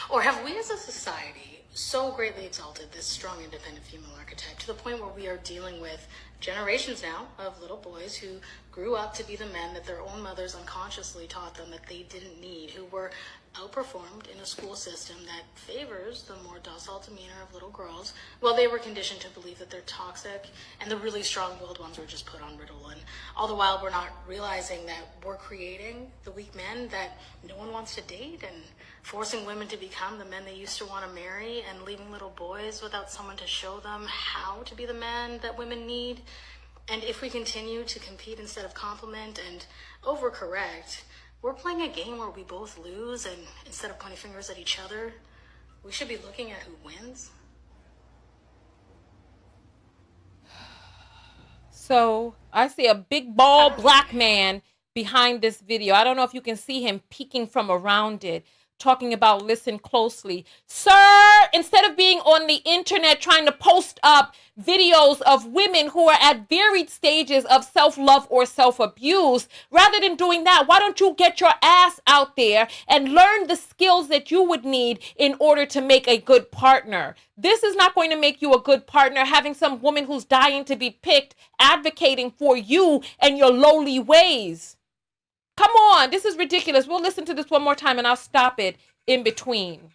Or have we as a society so greatly exalted this strong, independent female archetype to the point where we are dealing with generations now of little boys who grew up to be the men that their own mothers unconsciously taught them that they didn't need, who were outperformed in a school system that favors the more docile demeanor of little girls, while they were conditioned to believe that they're toxic and the really strong-willed ones were just put on Ritalin. All the while, we're not realizing that we're creating the weak men that no one wants to date and forcing women to become the men they used to want to marry and leaving little boys without someone to show them how to be the men that women need. And if we continue to compete instead of compliment and overcorrect, we're playing a game where we both lose, and instead of pointing fingers at each other, we should be looking at who wins. So I see a big, bald black man behind this video. I don't know if you can see him peeking from around it, talking about listen closely. Sir, instead of being on the internet trying to post up videos of women who are at varied stages of self-love or self-abuse, rather than doing that, why don't you get your ass out there and learn the skills that you would need in order to make a good partner? This is not going to make you a good partner, having some woman who's dying to be picked advocating for you and your lowly ways. Come on, this is ridiculous. We'll listen to this one more time and I'll stop it in between.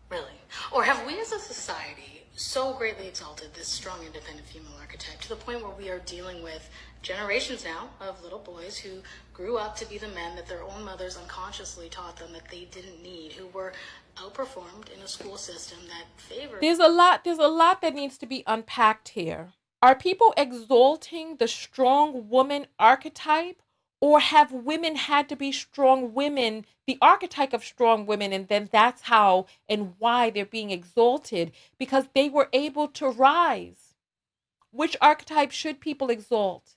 Really? Or have we as a society so greatly exalted this strong, independent female archetype to the point where we are dealing with generations now of little boys who grew up to be the men that their own mothers unconsciously taught them that they didn't need, who were outperformed in a school system that favored... There's a lot that needs to be unpacked here. Are people exalting the strong woman archetype? Or have women had to be strong women, the archetype of strong women, and then that's how and why they're being exalted? Because they were able to rise. Which archetype should people exalt?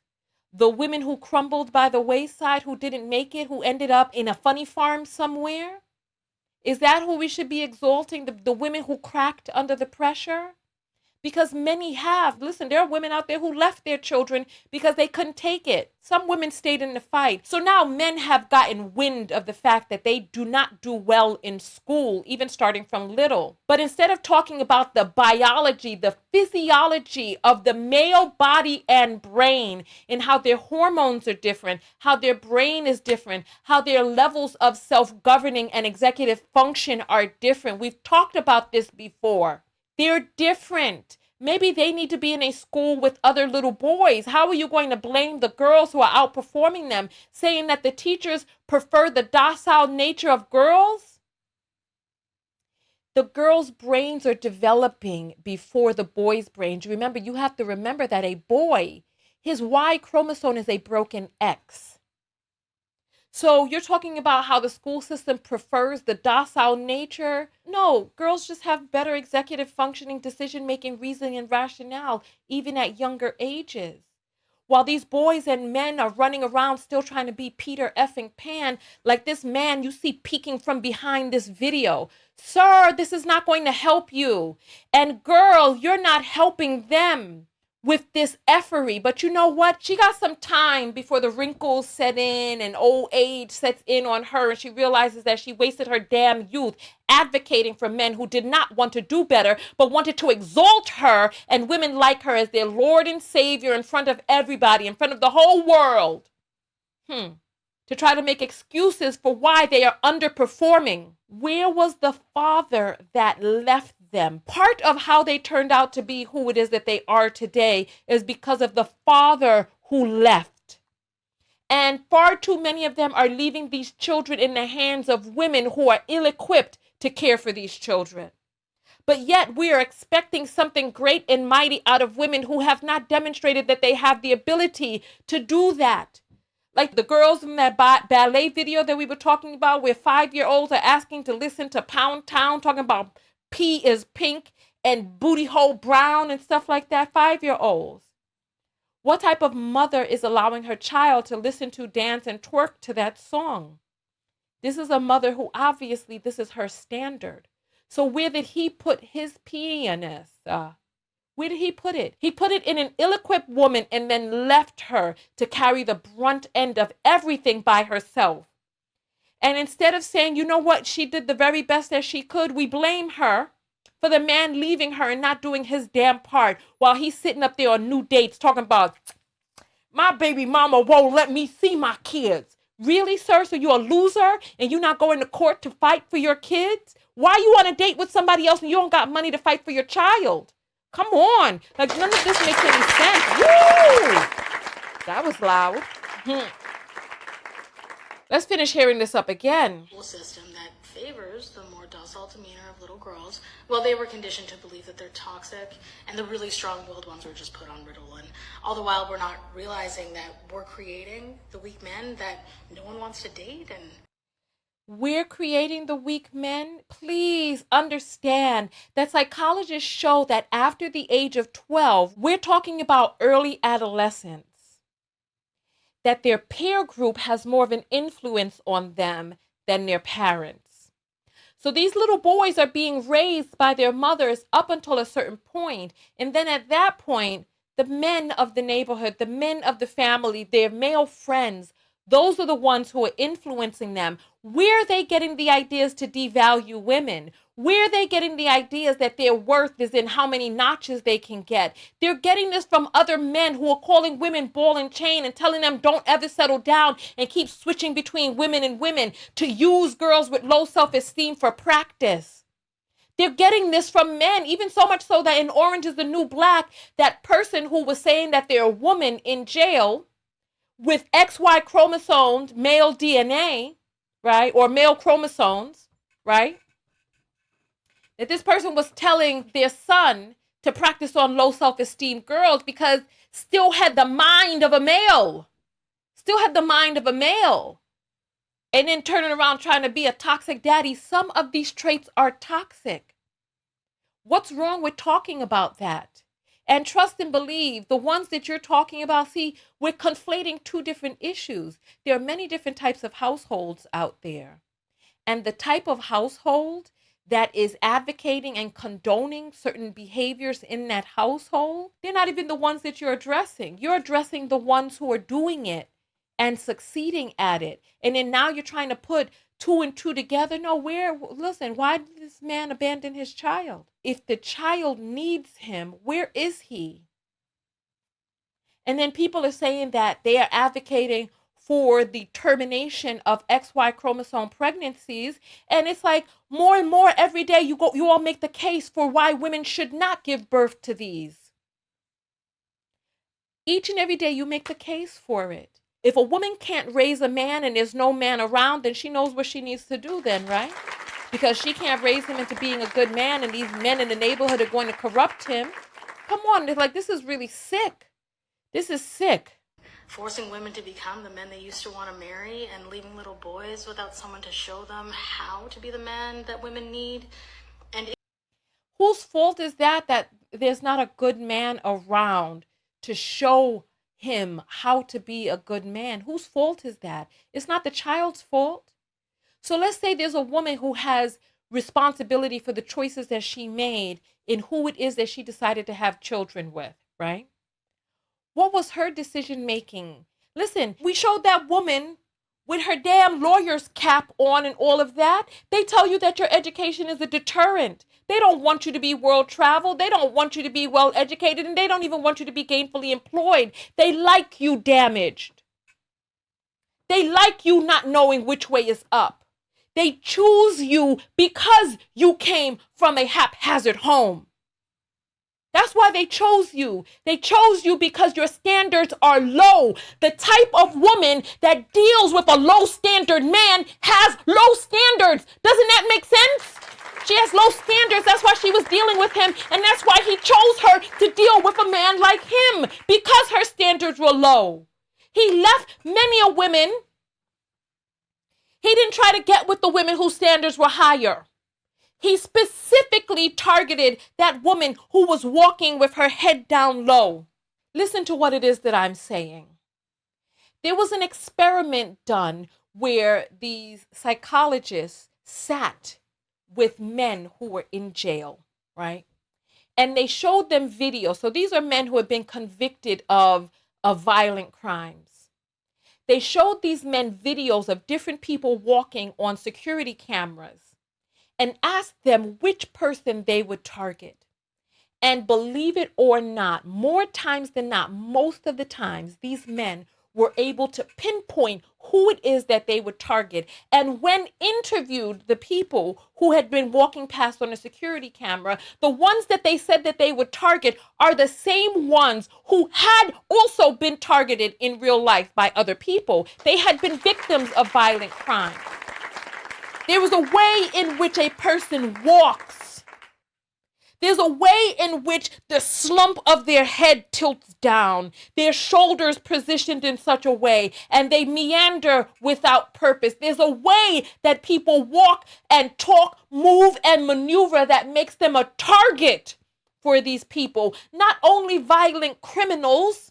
The women who crumbled by the wayside, who didn't make it, who ended up in a funny farm somewhere? Is that who we should be exalting? The women who cracked under the pressure? Because many have. Listen, there are women out there who left their children because they couldn't take it. Some women stayed in the fight. So now men have gotten wind of the fact that they do not do well in school, even starting from little. But instead of talking about the biology, the physiology of the male body and brain, and how their hormones are different, how their brain is different, how their levels of self-governing and executive function are different. We've talked about this before. They're different. Maybe they need to be in a school with other little boys. How are you going to blame the girls who are outperforming them, saying that the teachers prefer the docile nature of girls? The girls' brains are developing before the boys' brains. Remember, you have to remember that a boy, his Y chromosome is a broken X. So you're talking about how the school system prefers the docile nature? No, girls just have better executive functioning, decision-making, reasoning, and rationale, even at younger ages. While these boys and men are running around still trying to be Peter effing Pan, like this man you see peeking from behind this video. Sir, this is not going to help you. And girl, you're not helping them with this effery. But you know what? She got some time before the wrinkles set in and old age sets in on her, and she realizes that she wasted her damn youth advocating for men who did not want to do better, but wanted to exalt her and women like her as their Lord and Savior in front of everybody, in front of the whole world. To try to make excuses for why they are underperforming. Where was the father that left them? Part of how they turned out to be who it is that they are today is because of the father who left. And far too many of them are leaving these children in the hands of women who are ill-equipped to care for these children. But yet we are expecting something great and mighty out of women who have not demonstrated that they have the ability to do that. Like the girls in that ballet video that we were talking about, where 5-year-olds are asking to listen to Pound Town, talking about P is pink and booty hole brown and stuff like that. 5-year-olds. What type of mother is allowing her child to listen to, dance, and twerk to that song? This is a mother who obviously this is her standard. So where did he put his penis? Where did he put it? He put it in an ill-equipped woman and then left her to carry the brunt end of everything by herself. And instead of saying, you know what, she did the very best that she could, we blame her for the man leaving her and not doing his damn part while he's sitting up there on new dates talking about, my baby mama won't let me see my kids. Really, sir? So you're a loser and you're not going to court to fight for your kids? Why you on a date with somebody else and you don't got money to fight for your child? Come on. Like, none of this makes any sense. Woo! That was loud. Let's finish hearing this up again. System that favors the more docile demeanor of little girls. Well, they were conditioned to believe that they're toxic, and the really strong-willed ones were just put on Ritalin. All the while, we're not realizing that we're creating the weak men that no one wants to date. And we're creating the weak men. Please understand that psychologists show that after the age of 12, we're talking about early adolescence, that their peer group has more of an influence on them than their parents. So these little boys are being raised by their mothers up until a certain point. And then at that point, the men of the neighborhood, the men of the family, their male friends, those are the ones who are influencing them. Where are they getting the ideas to devalue women? Where are they getting the ideas that their worth is in how many notches they can get? They're getting this from other men who are calling women ball and chain and telling them don't ever settle down and keep switching between women and women to use girls with low self-esteem for practice. They're getting this from men, even so much so that in Orange is the New Black, that person who was saying that they're a woman in jail with XY chromosomes, male DNA, right? Or male chromosomes, right? That this person was telling their son to practice on low self-esteem girls because still had the mind of a male. Still had the mind of a male. And then turning around trying to be a toxic daddy. Some of these traits are toxic. What's wrong with talking about that? And trust and believe, the ones that you're talking about, see, we're conflating two different issues. There are many different types of households out there. And the type of household that is advocating and condoning certain behaviors in that household, they're not even the ones that you're addressing. You're addressing the ones who are doing it and succeeding at it. And then now you're trying to put two and two together. No, listen, why did this man abandon his child? If the child needs him, where is he? And then people are saying that they are advocating for the termination of XY chromosome pregnancies. And it's like more and more every day you all make the case for why women should not give birth to these. Each and every day you make the case for it. If a woman can't raise a man and there's no man around, then she knows what she needs to do then, right? Because she can't raise him into being a good man and these men in the neighborhood are going to corrupt him. Come on, they're like, this is really sick. This is sick. Forcing women to become the men they used to want to marry and leaving little boys without someone to show them how to be the man that women need. And whose fault is that there's not a good man around to show him how to be a good man? Whose fault is that? It's not the child's fault. So let's say there's a woman who has responsibility for the choices that she made in who it is that she decided to have children with, right? What was her decision making? Listen, we showed that woman with her damn lawyer's cap on and all of that. They tell you that your education is a deterrent. They don't want you to be world travel. They don't want you to be well educated, and they don't even want you to be gainfully employed. They like you damaged. They like you not knowing which way is up. They choose you because you came from a haphazard home. That's why they chose you. They chose you because your standards are low. The type of woman that deals with a low standard man has low standards. Doesn't that make sense? She has low standards. That's why she was dealing with him. And that's why he chose her to deal with a man like him, because her standards were low. He left many a women. He didn't try to get with the women whose standards were higher. He specifically targeted that woman who was walking with her head down low. Listen to what it is that I'm saying. There was an experiment done where these psychologists sat with men who were in jail, right? And they showed them video. So these are men who have been convicted of violent crimes. They showed these men videos of different people walking on security cameras and asked them which person they would target. And believe it or not, more times than not, most of the times, these men were able to pinpoint who it is that they would target. And when interviewed, the people who had been walking past on a security camera, the ones that they said that they would target are the same ones who had also been targeted in real life by other people. They had been victims of violent crime. There was a way in which a person walks. There's a way in which the slump of their head tilts down, their shoulders positioned in such a way, and they meander without purpose. There's a way that people walk and talk, move, and maneuver that makes them a target for these people. Not only violent criminals,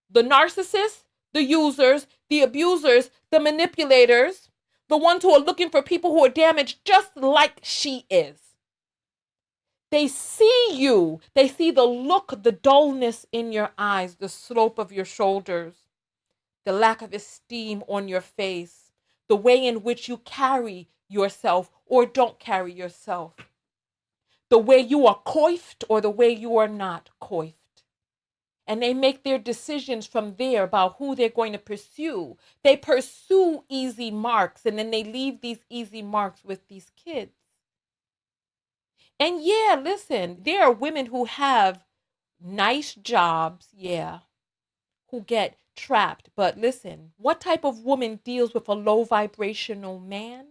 the narcissists, the users, the abusers, the manipulators, the ones who are looking for people who are damaged just like she is. They see you. They see the look, the dullness in your eyes, the slope of your shoulders, the lack of esteem on your face, the way in which you carry yourself or don't carry yourself, the way you are coiffed or the way you are not coiffed. And they make their decisions from there about who they're going to pursue. They pursue easy marks, and then they leave these easy marks with these kids. And yeah, listen, there are women who have nice jobs, who get trapped. But listen, what type of woman deals with a low vibrational man?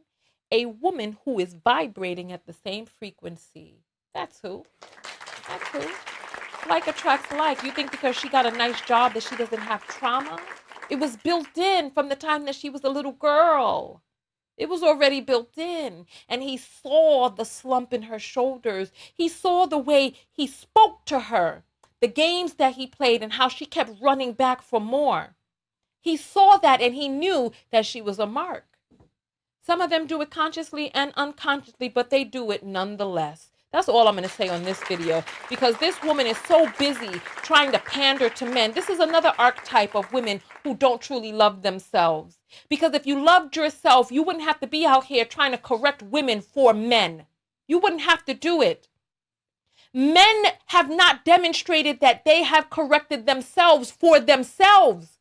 A woman who is vibrating at the same frequency. That's who. That's who. Like attracts like. You think because she got a nice job that she doesn't have trauma? It was built in from the time that she was a little girl. It was already built in. And he saw the slump in her shoulders. He saw the way he spoke to her, the games that he played and how she kept running back for more. He saw that and he knew that she was a mark. Some of them do it consciously and unconsciously, but they do it nonetheless. That's all I'm going to say on this video, because this woman is so busy trying to pander to men. This is another archetype of women who don't truly love themselves. Because if you loved yourself, you wouldn't have to be out here trying to correct women for men. You wouldn't have to do it. Men have not demonstrated that they have corrected themselves for themselves.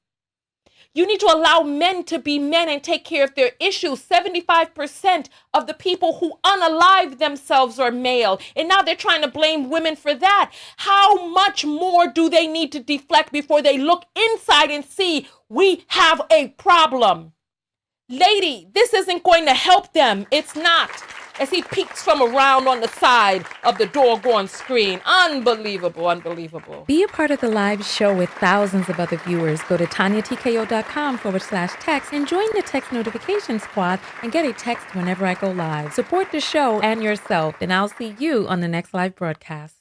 You need to allow men to be men and take care of their issues. 75% of the people who unalive themselves are male. And now they're trying to blame women for that. How much more do they need to deflect before they look inside and see we have a problem? Lady, this isn't going to help them. It's not. As he peeks from around on the side of the doggone screen. Unbelievable, unbelievable. Be a part of the live show with thousands of other viewers. Go to TonyaTKO.com/text and join the text notification squad and get a text whenever I go live. Support the show and yourself, and I'll see you on the next live broadcast.